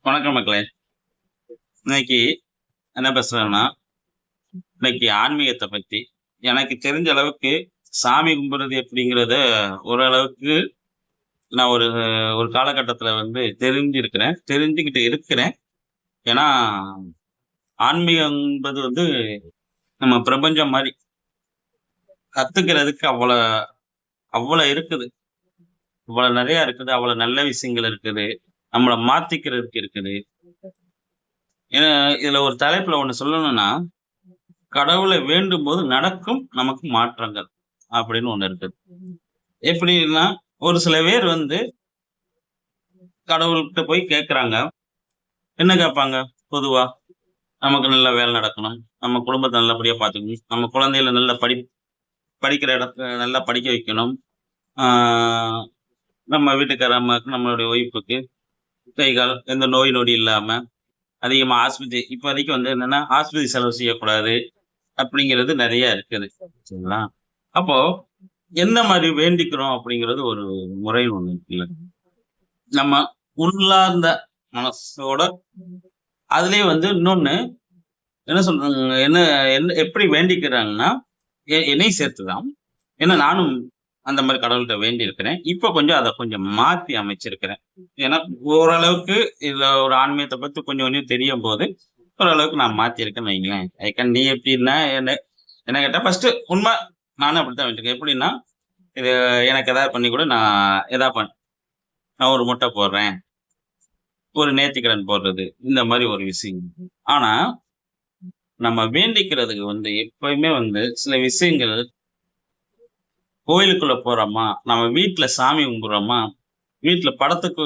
வணக்கம் மக்களே. இன்னைக்கு என்ன பேசுறேன்னா, இன்னைக்கு ஆன்மீகத்தை பத்தி எனக்கு தெரிஞ்ச அளவுக்கு சாமி கும்பிடுறது எப்படிங்கிறத ஓரளவுக்கு நான் ஒரு ஒரு காலகட்டத்துல தெரிஞ்சிருக்கிறேன். தெரிஞ்சுக்கிட்டு இருக்கிறேன். ஏன்னா, ஆன்மீகம் என்பது நம்ம பிரபஞ்சம் மாரி. கத்துக்கிறதுக்கு அவ்வளோ இருக்குது. அவ்வளோ நெறையா இருக்குது. அவ்வளோ நல்ல விஷயங்கள் இருக்குது. நம்மள மாத்திக்கிறதுக்கு இருக்குது. ஏன்னா, இதுல ஒரு தலைப்புல ஒண்ணு சொல்லணும்னா, கடவுளை வேண்டும்போது நடக்கும் நமக்கு மாற்றங்கள் அப்படின்னு ஒண்ணு இருக்குது. எப்படின்னா, ஒரு சில பேர் கடவுள்கிட்ட போய் கேட்கறாங்க. என்ன கேட்பாங்க? பொதுவா, நமக்கு நல்ல வேலை நடக்கணும். நம்ம குடும்பத்த நல்லபடியா பார்த்துக்கணும். நம்ம குழந்தைகள நல்லா படிக்கிற இடத்துல நல்லா படிக்க வைக்கணும். ஆ நம்ம வீட்டுக்கார அம்மாவுக்கு, நம்மளுடைய ஒய்ஃப்க்கு கை, கால் எந்த நோய் நொடி இல்லாம, அதிகமா இப்போதைக்கு என்னன்னா, ஆஸ்பத்திரி செலவு செய்யக்கூடாது. அப்படிங்கிறது நெறைய இருக்குது. சரிங்களா? அப்போ எந்த மாரி வேண்டிக்கிறோம் அப்படிங்கிறது ஒரு முறை ஒண்ணு இருக்குல்ல. நம்ம உள்ளார்ந்த மனசோட அதிலேயே இன்னொன்னு என்ன சொல்றாங்க, என்ன என்ன எப்படி வேண்டிக்கிறாங்கன்னா, என்னையும் சேர்த்து தான். ஏன்னா நானும் அந்த மாரி கடவுள்ட்ட வேண்டியிருக்கிறேன். இப்ப அத கொஞ்சம் மாத்தி அமைச்சிருக்கிறேன். ஏன்னா ஓரளவுக்கு இதுல ஒரு ஆன்மீகத்த பத்தி கொஞ்சம் கொஞ்சம் தெரியும்போது, ஓரளவுக்கு நான் மாத்தியிருக்கேன்னு வைங்களேன். அதுக்காண்டி நீ எப்படின்னா என்ன என்ன கேட்டா ஃபர்ஸ்ட்டு நானும் அப்படித்தான் வேண்டியிருக்கேன். எப்படின்னா, இது எனக்கு ஏதாவது பண்ணி குடு, நான் ஒரு முட்டை போடுறேன். ஒரு நேர்த்திக்கடன் போடுறது. இந்த மாரி ஒரு விஷயம். ஆனா, நம்ம வேண்டிக்கிறதுக்கு எப்பயுமே சில விஷயங்கள் கோயிலுக்குள்ள போறோமா, நம்ம வீட்ல சாமி கும்பிடுறோமா, வீட்ல படத்துக்கு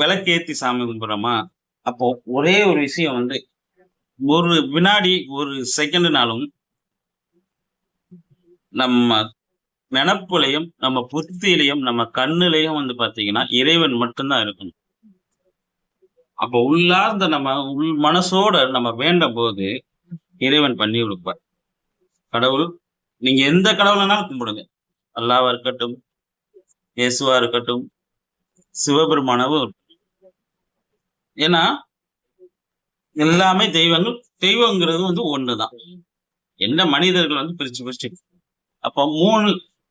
விளக்கேத்தி சாமி கும்பிடுறோமா, அப்போ ஒரே ஒரு விஷயம் ஒரு வினாடி, ஒரு செகண்ட்னாலும் நம்ம நெனப்புலயும், நம்ம புத்தியிலயும், நம்ம கண்ணுலயும் பார்த்தீங்கன்னா, இறைவன் மட்டும் தான் இருக்கணும். அப்போ உள்ளார்ந்த நம்ம மனசோட நம்ம வேண்டம்போது, இறைவன் பண்ணி குடுப்பார். கடவுள் நீங்க எந்த கடவுள வேணாலும் கும்பிடுங்க. அல்லாவா இருக்கட்டும், இயேசுவா இருக்கட்டும், சிவபெருமானாவும் இருக்கட்டும். ஏன்னா, எல்லாமே தெய்வங்கள். தெய்வங்கிறது ஒண்ணுதான். என்ன மனிதர்கள் பிரிச்சு பிரிச்சு அப்போ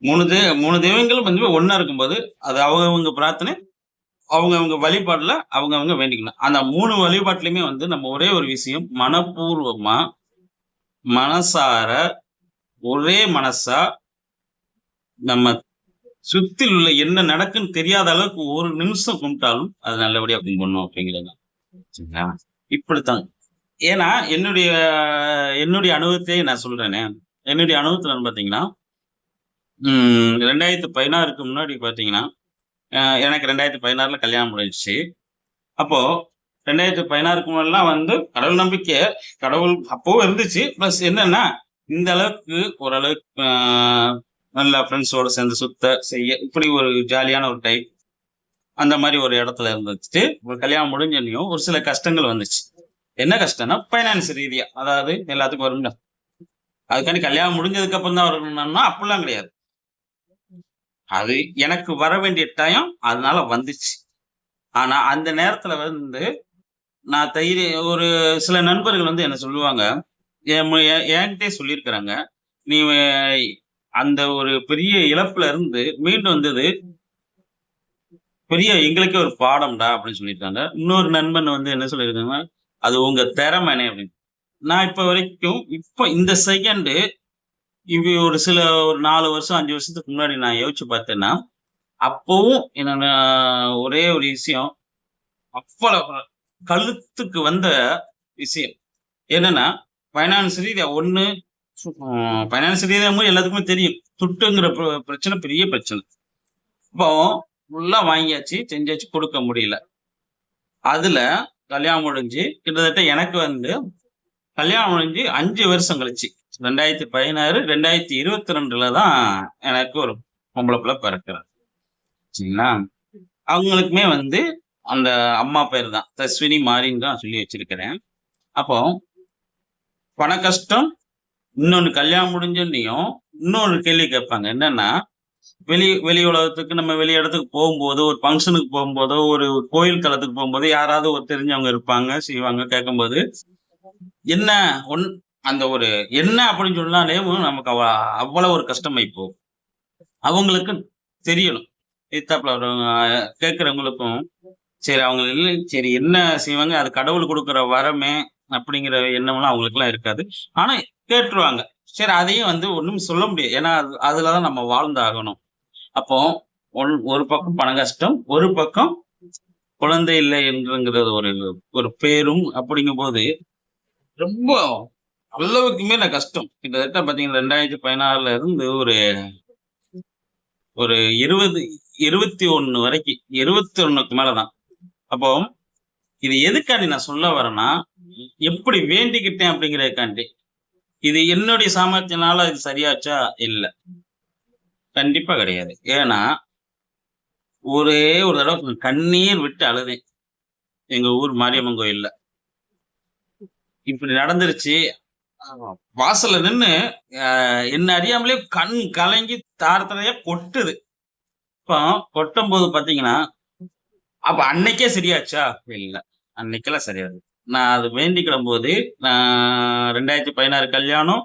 3 தெய்வங்களும் ஒண்ணா இருக்கும்போது, அது அவங்கவங்க பிரார்த்தனை, அவங்கவங்க வழிபாடுல அவங்கவங்க வேண்டிக்கணும். அந்த 3 வழிபாட்டுலயுமே நம்ம ஒரே ஒரு விஷயம் மனப்பூர்வமா, மனசார, ஒரே மனசா நம்ம சுத்தில உள்ள என்ன நடக்குன்னு தெரியாத அளவுக்கு ஒரு நிமிஷம் கும்பிட்டாலும், அது நல்லபடியா கும்பிடணும் அப்படிங்கிறது தான். சரிங்களா? இப்படித்தான். ஏன்னா, என்னுடைய என்னுடைய அனுபவத்தையே நான் சொல்றேனே. என்னுடைய அனுபவத்துல பார்த்தீங்கன்னா, 2016க்கு முன்னாடி பார்த்தீங்கன்னா, எனக்கு 2016ல கல்யாணம் முடிஞ்சுச்சு. அப்போ 2016க்கு முன்னாடிலாம் கடவுள் நம்பிக்கை, கடவுள் அப்பவும் இருந்துச்சு. பிளஸ் என்னன்னா, இந்த அளவுக்கு ஓரளவுக்கு நல்லா ஃப்ரெண்ட்ஸோட சேர்ந்து செய்ய இப்படி ஒரு ஜாலியான ஒரு டைம். அந்த மாரி ஒரு இடத்துல இருந்துச்சு. ஒரு கல்யாணம் முடிஞ்சோனையும் ஒரு சில கஷ்டங்கள் வந்துச்சு. என்ன கஷ்டம்னா, ஃபைனான்ஸ் ரீதியா. அதாவது எல்லாத்துக்கும் வரும்ல. அதுக்காண்டி கல்யாணம் முடிஞ்சதுக்கு அப்புறம் தான் வரணும்னா அப்படிலாம் கிடையாது. அது எனக்கு வர வேண்டிய டைம் அதனால வந்துச்சு. ஆனா அந்த நேரத்துல நான் ஒரு சில நண்பர்கள் என்ன சொல்லுவாங்க, என்கிட்டயே சொல்லியிருக்கிறாங்க. "நீ அந்த ஒரு பெரிய இழப்புல இருந்து மீண்டு வந்தது பெரிய எங்களுக்கே ஒரு பாடம்டா" அப்படின்னு சொல்லியிருக்காங்க. இன்னொரு நண்பன் என்ன சொல்லியிருக்காங்க, "அது உங்க திறமைனே" அப்படின்னு. நான் இப்ப இந்த செகண்டு ஒரு சில ஒரு 4 வருஷம், 5 வருஷத்துக்கு முன்னாடி நான் யோசிச்சு பார்த்தேன்னா, அப்பவும் என்னோட ஒரே ஒரு விஷயம், அவ்வளவு கழுத்துக்கு வந்த விஷயம். என்னன்னா, ஃபைனான்ஸ் ரீதியா ஃபைனான்ஸ் ரீதியாவும் எல்லாத்துக்குமே தெரியும். துட்டுங்கிற பிரச்சனை பெரிய பிரச்சனை. இப்போ ஃபுல்லா வாங்கியாச்சு, செஞ்சாச்சு, கொடுக்க முடியல. அதுல கல்யாணம் முடிஞ்சு கிட்டத்தட்ட எனக்கு கல்யாணம் முடிஞ்சு 5 வருஷம் கழிச்சு 2016, 2022ல தான் எனக்கு ஒரு பொம்பள புள்ள பிறக்குறாங்க. சரிங்களா? அவங்களுக்குமே அந்த அம்மா பேரு தான். தஸ்வினி மாரின்னு தான் சொல்லி வச்சிருக்கிறேன். அப்போ பண கஷ்டம், இன்னொன்னு கல்யாணம் முடிஞ்சோனையும் இன்னொரு கேள்வி கேட்பாங்க. என்னன்னா, வெளி உலகத்துக்கு நம்ம வெளி இடத்துக்கு போகும்போது, ஒரு ஃபங்ஷனுக்கு போகும்போதோ, ஒரு கோயில் தலத்துக்கு போகும்போது, யாராவது ஒரு தெரிஞ்சவங்க இருப்பாங்க, செய்வாங்க. கேட்கும்போது, என்ன ஒன் அந்த ஒரு என்ன அப்படின்னு சொன்னாலே நமக்கு அவ்வளவு ஒரு கஷ்டமாயி போகும். அவங்களுக்கு தெரியணும். எதிர்த்தாப்புல வர்றவங்க கேட்கிறவங்களுக்கும், சரி அவங்க இல்ல சரி என்ன செய்வாங்க, அது கடவுள் குடுக்குற வரமே அப்படிங்கிற எண்ணம்லாம் அவங்களுக்கெல்லாம் இருக்காது. ஆனா கேட்டுருவாங்க. சரி அதையும் வந்து ஒண்ணும் சொல்ல முடியாது. ஏன்னா, அதுல தான் நம்ம வாழ்ந்தாகணும். அப்போ ஒரு பக்கம் பண கஷ்டம், ஒரு பக்கம் குழந்தை இல்லை என்றுங்கிறது ஒரு ஒரு பேரும் அப்படிங்கும்போது, ரொம்ப அளவுக்கு மேல கஷ்டம். கிட்டத்தட்ட பார்த்தீங்கன்னா 2016ல இருந்து ஒரு ஒரு 20 21 வரைக்கும் 21க்கு மேல தான். அப்போ இது எதுக்காண்டி நான் சொல்ல வரேன்னா, எப்படி வேண்டிக்கிட்டேன் அப்படிங்கிறதுக்காண்டி. இது என்னுடைய சாமர்த்தியனால இது சரியாச்சா? இல்ல. கண்டிப்பா கிடையாது. ஏன்னா, ஒரே ஒரு தடவ கண்ணீர் விட்டு அழுதேன். எங்க ஊர் மாரியம்மன் கோயில்ல. இப்படி நடந்துருச்சு. வாசல்ல நின்னு அ என்ன அறியாமலே கண் கலங்கி தார தாரையா கொட்டுது. இப்போ கொட்டும்போது பார்த்தீங்கன்னா, அப்ப அன்னைக்கே சரியாச்சா? இல்ல. அன்னைக்கெல்லாம் சரியாது. நான் அது வேண்டிக்கிடும்போது, நான் 2016 கல்யாணம்,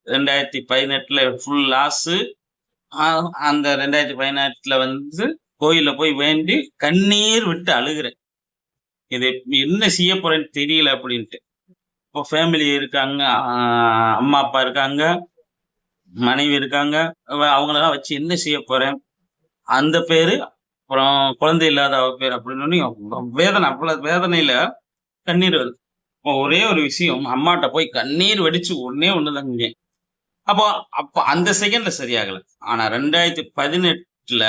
2018ல ஃபுல் லாஸு. அ அந்த 2018ல வந்து கோயில்ல போய் வேண்டி கண்ணீர் விட்டு அழுகுறேன். இது என்ன செய்ய போறேன்னு தெரியல அப்படின்ட்டு. இப்போ ஃபேமிலி இருக்காங்க. அம்மா, அப்பா இருக்காங்க. மனைவி இருக்காங்க. அவங்களலாம் வச்சு என்ன செய்ய போறேன்? அந்த பேரு, அப்புறம் குழந்தை இல்லாத அவ பேரு அப்படின்னோனயும் வேதனை அவ்வளவு வேதனையில கண்ணீர் வருது. அப்போ ஒரே ஒரு விஷயம் அம்மாட்ட போய் கண்ணீர் வடிச்சு ஒண்ணே ஒண்ணுதான் செஞ்சேன். அப்போ அப்ப அந்த செகண்ட்ல சரியாகல. ஆனா 2018ல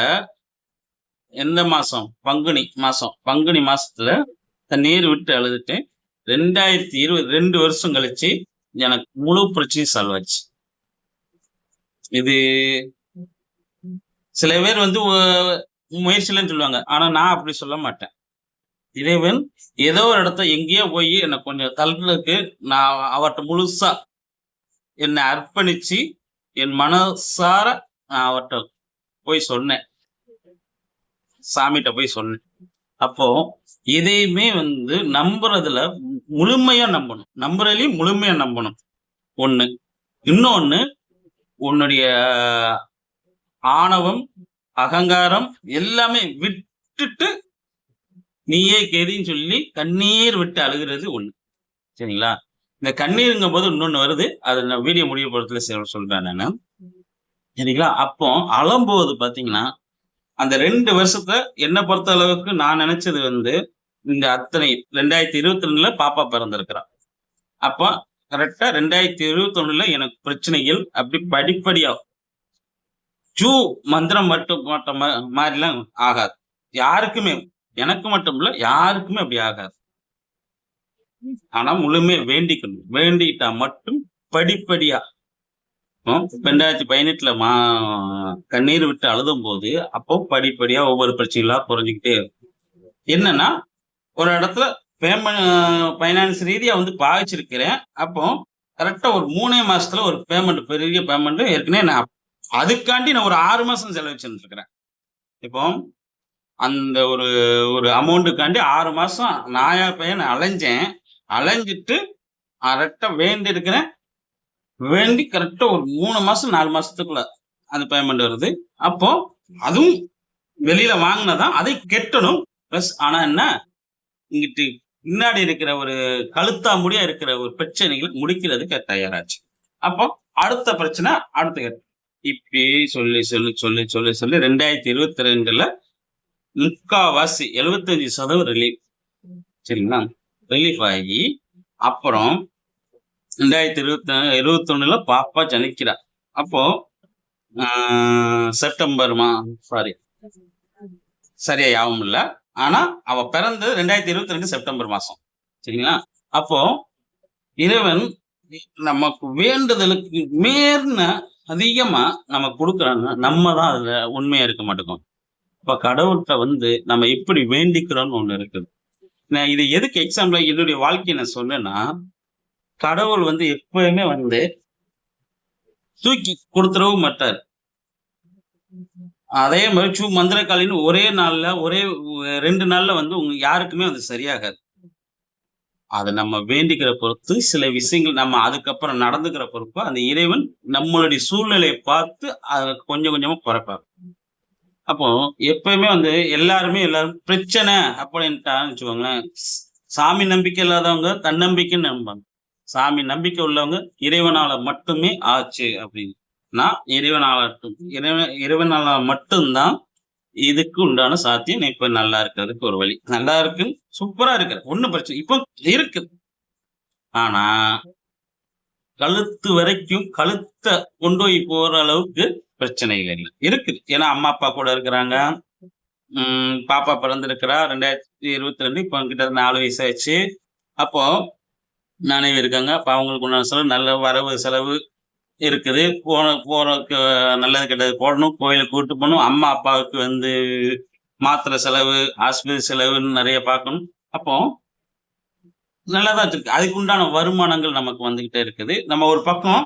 எந்த மாசம்? பங்குனி மாசம். பங்குனி மாசத்துல கண்ணீர் விட்டு அழுதுட்டேன். 2020 2 வருஷம் கழிச்சு எனக்கு முழு பிரச்சனையும் சால்வ் ஆச்சு. இது சில பேர் வந்து முயற்சி இல்லன்னு சொல்லுவாங்க. ஆனா நான் அப்படி சொல்ல மாட்டேன். இறைவன் ஏதோ ஒரு இடத்த எங்கேயோ போய் என்ன கொஞ்சம் தள்ளுறதுக்கு நான் அவர்ட்ட முழுசா என்ன அர்ப்பணிச்சு, என் மனசார நான் அவர்ட்ட போய் சொன்னேன். சாமிட்ட போய் சொன்னேன். அப்போ எதையுமே வந்து நம்புறதுல முழுமையா நம்பணும். நம்புறதுலயும் முழுமையா நம்பணும். 1. இன்னொன்னு உன்னுடைய ஆணவம், அகங்காரம் எல்லாமே விட்டுட்டு நீயே கெதின்னு சொல்லி கண்ணீர் விட்டு அழுகிறது 1. சரிங்களா? இந்த கண்ணீருங்கும்போது இன்னொன்னு வருது. அத நான் வீடியோ முடிய போறதுல சொல்றேன் நானு. சரிங்களா? அப்போ அழும்போது பார்த்தீங்கன்னா, அந்த 2 வருஷத்துல என்ன பொறுத்த அளவுக்கு நான் நெனச்சது வந்து, இந்த அத்தனை 2022ல பாப்பா பிறந்திருக்கிறா. அப்ப கரெக்ட்டா 2021ல எனக்கு பிரச்சனைகள் அப்படி படிப்படியா ஜூ மந்திரம் மட்டும் போட்ட மாரிலாம் ஆகாது. யாருக்குமே எனக்கு மட்டும் இல்ல, யாருக்குமே அப்படி ஆகாது. ஆனா முழுமையா வேண்டிக்கணும். வேண்டிட்டா மட்டும் படிப்படியா 2018ல கண்ணீர் விட்டு அழுதும்போது, அப்போ படிப்படியா ஒவ்வொரு பிரச்சனைகளா குறைஞ்சுக்கிட்டே இருக்கும். என்னன்னா, ஒரு இடத்துல ஃபைனான்ஸ் ரீதியா வந்து பாதிச்சிருக்கிறேன். அப்போ கரெக்ட்டா ஒரு 3 மாசத்துல ஒரு பேமெண்ட் பெரிய பேமெண்ட் ஏற்கனவே நான் அதுக்காண்டி நான் ஒரு 6 மாசம் செலவழிச்சுட்டு இருக்கிறேன். இப்போ அந்த ஒரு ஒரு அமௌண்ட்டுக்காண்டி 6 மாசம் நாயா பையன்னு அலைஞ்சேன். அலைஞ்சிட்டு கரெக்ட்டா வேண்டியிருக்கிறேன். வேண்டி கரெக்ட்டா ஒரு 3 மாசம் 4 மாசத்துக்குள்ள அந்த பேமெண்ட் வருது. அப்போ அதுவும் வெளியில வாங்குனதான் அதை கட்டணும். பிளஸ் ஆனா என்ன, இங்கிட்டு பின்னாடி இருக்கிற ஒரு கழுத்தா முடியா இருக்கிற ஒரு பிரச்சனைகள முடிக்கிறதுக்கு தயாராச்சு. அப்போ அடுத்த பிரச்சனை அடுத்த கட்டம். இப்படி சொல்லி 2022ல 75% ரிலீஃப். சரிங்களா? ரிலீஃப் ஆகி அப்புறம் 2021ல பாப்பா ஜனிக்கிறா. அப்போ செப்டம்பர் சரியா ஞாபகம் இல்ல. ஆனா அவ பிறந்தது 2022 செப்டம்பர் மாசம். சரிங்களா? அப்போ இறைவன் நமக்கு வேண்டுதலுக்கு மேற்ன அதிகமா நமக்கு குடுக்குறாங்க. நம்ம தான் அதுல உண்மையா இருக்க மாட்டோம். அப்ப கடவுள்ட்ட வந்து நம்ம எப்படி வேண்டிக்கிறோம்னு ஒண்ணு இருக்குது. நான் இது எதுக்கு எக்ஸாம்பிளா என்னுடைய வாழ்க்கைய நான் சொன்னேன்னா, கடவுள் வந்து எப்பவுமே வந்து தூக்கி குடுத்துறவும் மாட்டாரு. அதே மாதிரி மந்திரக்காளின்னு ஒரே நாள்ல, ஒரே 2 நாள்ல வந்து யாருக்குமே அது சரியாகாது. அத நம்ம வேண்டிக்கிற பொறுத்து, சில விஷயங்கள் நம்ம அதுக்கப்புறம் நடந்துக்கிற பொறுப்பு, அந்த இறைவன் நம்மளுடைய சூழ்நிலைய பார்த்து அத கொஞ்சம் கொஞ்சமா குறைப்பார். அப்போ எப்பயுமே வந்து எல்லாரும் பிரச்சனை அப்படின்ட்டான்னு வச்சுக்கோங்களேன், சாமி நம்பிக்கை இல்லாதவங்க தன்னம்பிக்கைன்னு நம்புவாங்க. சாமி நம்பிக்கை உள்ளவங்க இறைவனால மட்டுமே ஆச்சு அப்படின்னு. நான் இறைவனால மட்டும் தான் இதுக்கு உண்டான சாத்தியம். நீ இப்ப நல்லா இருக்கிறதுக்கு ஒரு வழி. நல்லா இருக்கு, சூப்பரா இருக்கிற. ஒண்ணும் பிரச்சனை இப்போ இருக்குது. ஆனா, கழுத்து வரைக்கும் கழுத்த கொண்டு போய் போற அளவுக்கு பிரச்சனைகள் இல்ல. இருக்குது. ஏன்னா அம்மா, அப்பா கூட இருக்கிறாங்க. பாப்பா பிறந்திருக்கிறா. 2022 இப்போ கிட்டத்தட்ட 4 வயசு ஆச்சு. அப்போ மனைவி இருக்காங்க. அப்ப அவங்களுக்கு உண்டான செலவு, நல்ல வரவு செலவு இருக்குது. போறதுக்கு நல்லது கெட்டது போடணும். கோயிலுக்கு கூட்டு போணும். அம்மா, அப்பாவுக்கு வந்து மாத்திரை செலவு, ஆஸ்பத்திரி செலவுன்னு நெறைய பார்க்கணும். அப்போ நல்லா தான் இருக்கு. அதுக்கு உண்டான வருமானங்கள் நமக்கு வந்துகிட்டே இருக்குது. நம்ம ஒரு பக்கம்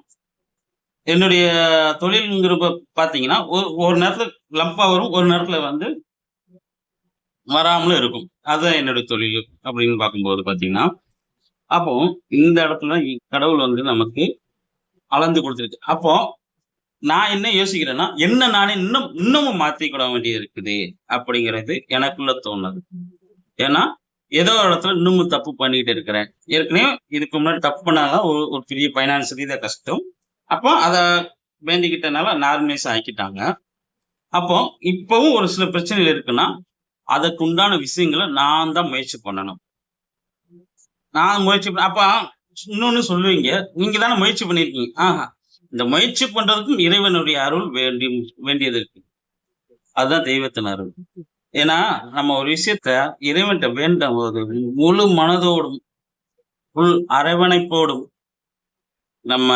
என்னுடைய தொழில்ங்கிறப்ப பார்த்தீங்கன்னா, ஒரு நேரத்துல லம்பா வரும். ஒரு நேரத்துல வந்து வராமலும் இருக்கும். அதுதான் என்னுடைய தொழில் அப்படின்னு பார்க்கும்போது பார்த்தீங்கன்னா, அப்போ இந்த இடத்துல கடவுள் வந்து நமக்கு அளந்து குடுத்துருக்கு. அப்போ நான் என்ன யோசிக்கிறேன்னா, என்ன நானே இன்னமும் மாத்திக்கிட வேண்டியது இருக்குது அப்படிங்கிறது எனக்குள்ள தோணுது. ஏன்னா, ஏதோ ஒரு இடத்துல இன்னமும் தப்பு பண்ணிட்டு இருக்கிறேன். ஏற்கனவே இதுக்கு முன்னாடி தப்பு பண்ணாதான் ஒரு பெரிய ஃபைனான்ஸ் ரீதியா கஷ்டம். அப்போ அத வேண்டிக்கிட்டனால நார்மலைஸ் ஆக்கிட்டாங்க. அப்போ இப்பவும் ஒரு சில பிரச்சனைகள் இருக்குன்னா, அதற்கு உண்டான விஷயங்கள நான் தான் முயற்சி பண்ணணும். நான் முயற்சி அப்ப இன்னொன்னு சொல்லுவீங்க, நீங்க தானே முயற்சி பண்ணியிருக்கீங்க. இந்த முயற்சி பண்றதுக்கும் இறைவனுடைய அருள் வேண்டியது இருக்கு. அதுதான் தெய்வத்தின் அருள். ஏன்னா, நம்ம ஒரு விஷயத்த இறைவன்ட்ட வேண்டும்போது முழு மனதோடும், உள் அரவணைப்போடும், நம்ம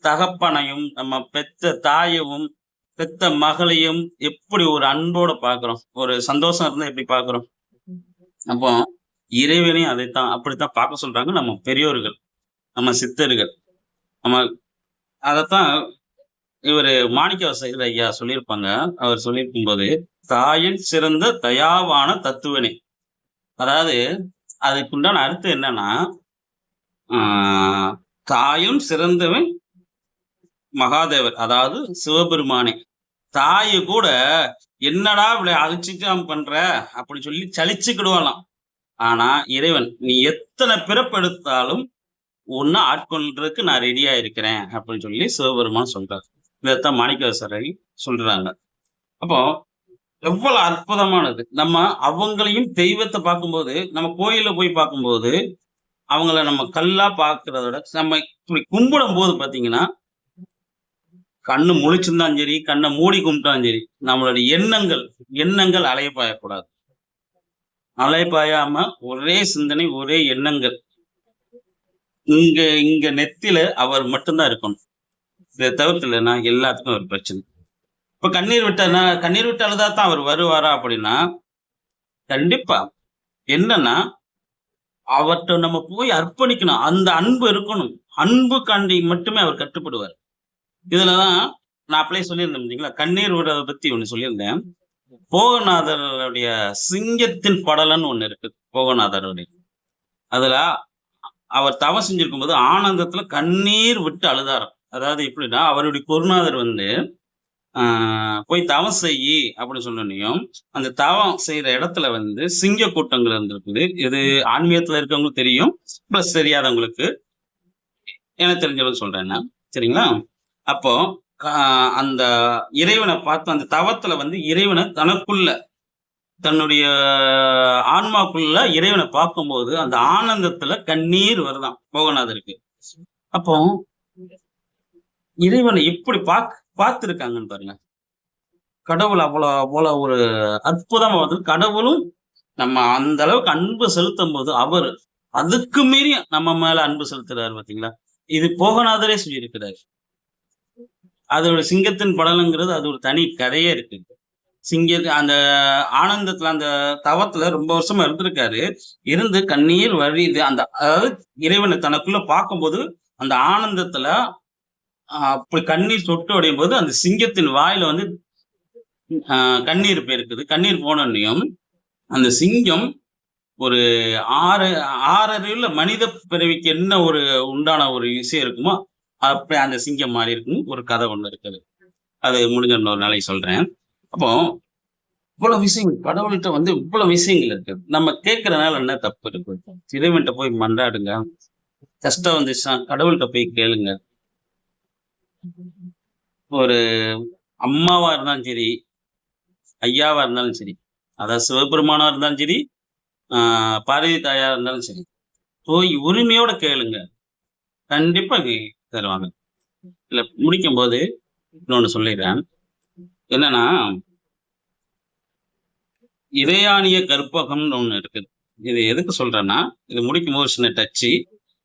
தகப்பனையும், நம்ம பெத்த தாயவும், பெத்த மகளையும் எப்படி ஒரு அன்போட பார்க்கிறோம். ஒரு சந்தோஷம் இருந்தா எப்படி பார்க்கிறோம். அப்போ இறைவனையும் அப்படித்தான் பார்க்க சொல்றாங்க நம்ம பெரியோர்கள், நம்ம சித்தர்கள். நம்ம அதத்தான் இவரு மாணிக்கவாசகர் ஐயா சொல்லியிருப்பாங்க. அவர் சொல்லியிருக்கும்போது, "தாயில் சிறந்த தயாவான தத்துவனே." அதாவது அதுக்குண்டான அர்த்தம் என்னன்னா, ஆ தாயும் சிறந்தவன் மகாதேவர். அதாவது சிவபெருமானே. தாயு கூட என்னடா இவ்வளவு அலட்சியம் பண்ற அப்படின்னு சொல்லி சலிச்சுக்கிடுவாளாம். ஆனா இறைவன், நீ எத்தனை பிறப்பு எடுத்தாலும் உன்னை ஆட்கொள்றதுக்கு நான் ரெடியா இருக்கிறேன் அப்படின்னு சொல்லி சிவபெருமான் சொல்றாரு. இதைத்தான் மாணிக்கவாசகர் சொல்றாங்க. அப்போ எவ்வளவு அற்புதமானது. நம்ம அவங்களையும் தெய்வத்தை பார்க்கும்போது, நம்ம கோயில்ல போய் பார்க்கும்போது, அவங்கள நம்ம கல்லா பார்க்கிறத விட, நம்ம இப்படி கும்பிடும் போது பார்த்தீங்கன்னா, கண்ணு முழிச்சிருந்தாலும் சரி, கண்ணை மூடி கும்பிட்டாலும் சரி, நம்மளுடைய எண்ணங்கள் அலைபாயக்கூடாது. அலைபாயாம ஒரே சிந்தனை, ஒரே எண்ணங்கள். இங்க இங்க நெத்தியில அவர் மட்டும்தான் இருக்கணும். இதை தவிர்த்துலன்னா எல்லாத்துக்கும் ஒரு பிரச்சனை. இப்ப கண்ணீர் விட்டு அழுதா தான் அவர் வருவாரா அப்படின்னா, கண்டிப்பா. என்னன்னா, அவர்ட்ட நம்ம போய் அர்ப்பணிக்கணும். அந்த அன்பு இருக்கணும். அன்புக்காண்டி மட்டுமே அவர் கட்டுப்படுவார். இதுலதான் நான் அப்படியே சொல்லியிருந்தேன் இல்லைங்களா? கண்ணீர் விடுறத பத்தி ஒண்ணு சொல்லியிருந்தேன். போகநாதருடைய சிங்கத்தின் படலன்னு ஒண்ணு இருக்கு. போகநாதருடைய. அதுல அவர் தவம் செஞ்சிருக்கும்போது ஆனந்தத்துல கண்ணீர் விட்டு அழுதாராம். அதாவது எப்படின்னா, அவருடைய குருநாதர் வந்து போய் தவம் செய்யி அப்படின்னு சொன்னோன்னையும், அந்த தவம் செய்யற இடத்துல வந்து சிங்க கூட்டங்கள் இருந்திருக்குது. இது ஆன்மீகத்துல இருக்கவங்களுக்கு தெரியும். பிளஸ் தெரியாதவங்களுக்கு எனக்கு தெரிஞ்சவங்க சொல்றேன் நான். சரிங்களா? அப்போ அந்த இறைவனை பார்த்து அந்த தவத்துல வந்து இறைவனை தனக்குள்ள, தன்னுடைய ஆன்மாக்குள்ள இறைவனை பார்க்கும்போது அந்த ஆனந்தத்துல கண்ணீர் வருதாம் போகநாதருக்கு. அப்போ இறைவனை எப்படி பார்த்திருக்காங்கன்னு பாருங்க. கடவுள் அவ்வளவு ஒரு அற்புதமா வந்து, கடவுளும் நம்ம அந்த அளவுக்கு அன்பு செலுத்தும் போது அவர் அதுக்கு மீறி நம்ம மேல அன்பு செலுத்துறாரு பாத்தீங்களா? இது போகநாதரே சொல்லியிருக்கிறாரு. அதோட சிங்கத்தின் படலங்கிறது அது ஒரு தனி கதையே இருக்கு. அந்த ஆனந்தத்துல, அந்த தவத்துல ரொம்ப வருஷமா இருந்திருக்காரு. இருந்து கண்ணீர் வழியுது. அதாவது இறைவனை தனக்குள்ள பார்க்கும்போது அந்த ஆனந்தத்துல அப்படி கண்ணீர் சொட்டு அடையும் போது அந்த சிங்கத்தின் வாயில வந்து கண்ணீர் போயிருக்குது. கண்ணீர் போனோன்னையும் அந்த சிங்கம் ஒரு 6 அறிவுல மனித பிறவிக்கு என்ன ஒரு உண்டான ஒரு விஷயம் இருக்குமோ, அப்ப அந்த சிங்கம் மாறி இருக்கும் ஒரு கதை ஒண்ணு இருக்குது. அது முடிஞ்ச இன்னொரு நாளைக்கு சொல்றேன். அப்போ இவ்வளவு விஷயங்கள் கடவுள்ட்ட வந்து இவ்வளவு விஷயங்கள் இருக்கு. நம்ம கேட்கறனால என்ன தப்பு இருக்கு? இறைவன்ட்ட போய் மன்றாடுங்க. கஷ்டம் வந்துச்சுன்னா கடவுள்ட்ட போய் கேளுங்க. ஒரு அம்மாவா இருந்தாலும் சரி, ஐயாவா இருந்தாலும் சரி, அதாவது சிவபெருமானா இருந்தாலும் சரி, பார்வதி தாயா இருந்தாலும் சரி, போய் உரிமையோட கேளுங்க. கண்டிப்பா தருவாங்க. இதுல முடிக்கும்போது இன்னொன்னு சொல்லிடுறேன். என்னன்னா, இறையானிய கற்பகம்னு ஒண்ணு இருக்குது. இது எதுக்கு சொல்றேன்னா, இது முடிக்கும்போது சின்ன டச்சு.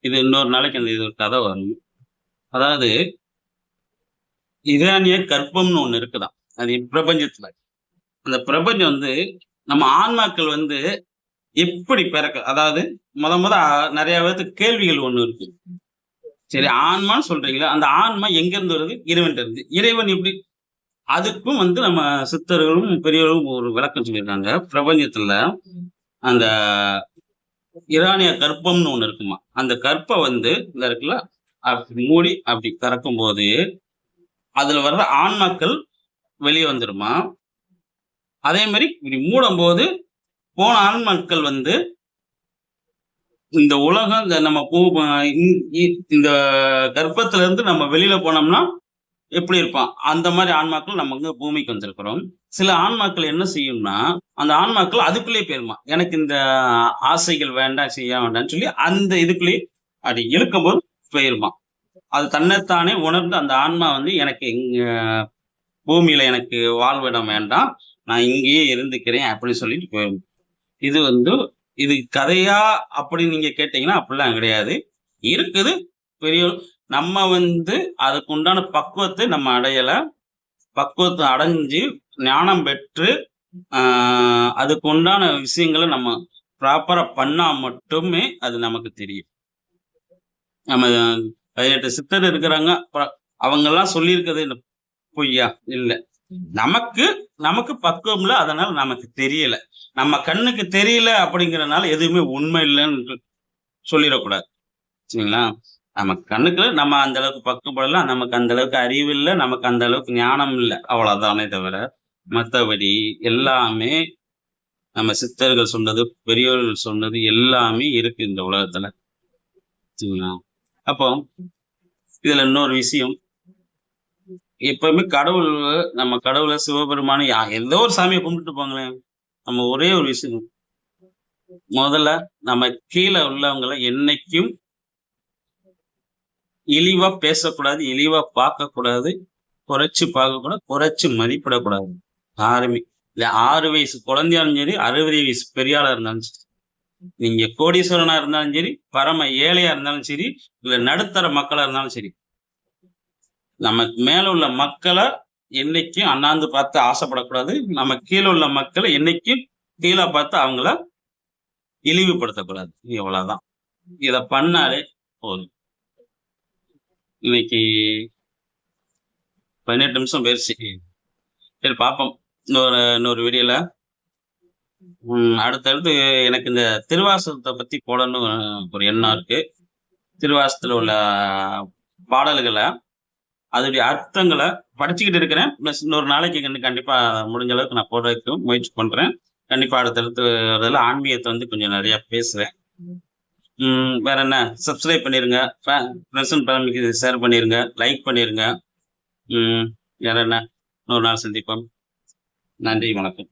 இது இன்னொரு நாளைக்கு அந்த இது ஒரு கதை வரும். அதாவது இறையானிய கற்பம்னு ஒண்ணு இருக்குதாம். அது பிரபஞ்சத்துல. அந்த பிரபஞ்சம் வந்து நம்ம ஆன்மாக்கள் வந்து எப்படி அதாவது மொத நெறைய பேத்துக்கு கேள்விகள் ஒண்ணு இருக்கு. சரி ஆன்மான்னு சொல்றீங்களா? அந்த ஆன்மா எங்கேருந்து வருது? இறைவன்ட்ட இருந்து. இறைவன் எப்படி? அதுக்கும் வந்து நம்ம சித்தர்களும், பெரியவர்களும் ஒரு விளக்கம் சொல்லியிருக்காங்க. பிரபஞ்சத்துல அந்த ஈரானிய கர்ப்பம்னு ஒண்ணு இருக்குமா. அந்த கர்ப்பம் வந்து இந்த இருக்குல்ல, அப்படி மூடி அப்படி திறக்கும்போது, அதுல வர்ற ஆன்மாக்கள் வெளிய வந்துருமா. அதே மாரி இப்படி மூடும்போது, போன ஆன்மாக்கள் வந்து இந்த உலகம் இந்த நம்ம இந்த கர்ப்பத்துல இருந்து நம்ம வெளியில போனோம்னா எப்படி இருப்பான்? அந்த மாரி ஆன்மாக்கள் நம்ம வந்து பூமிக்கு வந்திருக்கிறோம். சில ஆன்மாக்கள் என்ன செய்யும்னா, அந்த ஆன்மாக்கள் அதுக்குள்ளேயே போயிருமா. எனக்கு இந்த ஆசைகள் வேண்டாம், செய்ய வேண்டாம்ன்னு சொல்லி அந்த இதுக்குள்ளேயே அப்படி இழுக்கும்போது போயிருமாம். அது தன்னைத்தானே உணர்ந்து அந்த ஆன்மா வந்து எனக்கு இங்க பூமியில எனக்கு வாழ்விடம் வேண்டாம். நான் இங்கேயே இருந்துக்கிறேன் அப்படின்னு சொல்லிட்டு போயிரும். இது வந்து இது கதையா அப்படின்னு நீங்க கேட்டீங்கன்னா, அப்படிலாம் கிடையாது. இருக்குது. பெரிய நம்ம வந்து அதுக்கு உண்டான பக்குவத்தை நம்ம அடையல. பக்குவத்தை அடைஞ்சு, ஞானம் பெற்று, ஆ அதுக்கு உண்டான விஷயங்கள நம்ம ப்ராப்பரா பண்ணா மட்டுமே அது நமக்கு தெரியும். நம்ம 18 சித்தர் இருக்கிறாங்க. அவங்கலாம் சொல்லியிருக்கிறது என்ன பொய்யா? இல்ல. நமக்கு நமக்கு பக்குவம் இல்ல. அதனால நமக்கு தெரியல. நம்ம கண்ணுக்கு தெரியல அப்படிங்கிறனால எதுவுமே உண்மை இல்லன்னு சொல்லிறக்கூடாது. சரிங்களா? நம்ம கண்ணுக்கு நம்ம அந்த அளவுக்கு பக்குவப்படல. நமக்கு அந்த அளவுக்கு அறிவு இல்ல. நமக்கு அந்த அளவுக்கு ஞானம் இல்ல. அவ்வளவுதானே தவிர, மத்தபடி எல்லாமே நம்ம சித்தர்கள் சொன்னது, பெரியோர்கள் சொன்னது எல்லாமே இருக்கு இந்த உலகத்துல. சரிங்களா? அப்போ இதுல இன்னொரு விஷயம். எப்பவுமே கடவுள் நம்ம கடவுள சிவபெருமானை ஏதோ ஒரு சாமிய கும்பிட்டுட்டு போங்களேன். நம்ம ஒரே ஒரு விஷயம். முதல்ல நம்ம கீழ உள்ளவங்கள என்னைக்கும் இழிவா பேசக்கூடாது, இழிவா பார்க்கக்கூடாது, குறைச்சு பார்க்கக்கூடாது, குறைச்சு மதிப்பிடக்கூடாது. யாருமே. இல்ல 6 வயசு குழந்தையாலும் சரி, 60 வயசு பெரிய ஆளா இருந்தாலும் சரி. நீங்க கோடீஸ்வரனா இருந்தாலும் சரி, பரம ஏழையா இருந்தாலும் சரி, இல்ல நடுத்தர மக்களா இருந்தாலும் சரி. நமக்கு மேல உள்ள மக்கள என்னைக்கும் அண்ணாந்து பார்த்து ஆசைப்படக்கூடாது. நம்ம கீழ உள்ள மக்கள என்னைக்கும் கீழ பார்த்து அவங்கள இழிவுபடுத்தக்கூடாது. இவ்வளவுதான். இத பண்ணாலே போதும். இன்னைக்கு 18 நிமிஷம் போயிருச்சு. சரி பார்ப்போம். இன்னொரு வீடியோல அடுத்தடுத்து எனக்கு இந்த திருவாசகத்தை பத்தி போடணும்னு ஒரு எண்ணம் இருக்கு. திருவாசகத்துல உள்ள பாடல்கள, அதோடைய அர்த்தங்கள படிச்சுக்கிட்டு இருக்கிறேன். பிளஸ் இன்னொரு நாளைக்கு கண்டிப்பா முடிஞ்ச அளவுக்கு நான் போடுறதுக்கு முயற்சி பண்றேன். கண்டிப்பா அடுத்தடுத்து வரதுல ஆன்மீகத்தை வந்து கொஞ்சம் நிறைய பேசுவேன். வேற என்ன? சப்ஸ்கிரைப் பண்ணிருங்க. ஃப்ரெண்ட்ஸ் அண்ட் ஃபேமிலிக்கு ஷேர் பண்ணிருங்க. லைக் பண்ணிருங்க. வேற என்ன? இன்னொரு நாள் சந்திப்போம். நன்றி, வணக்கம்.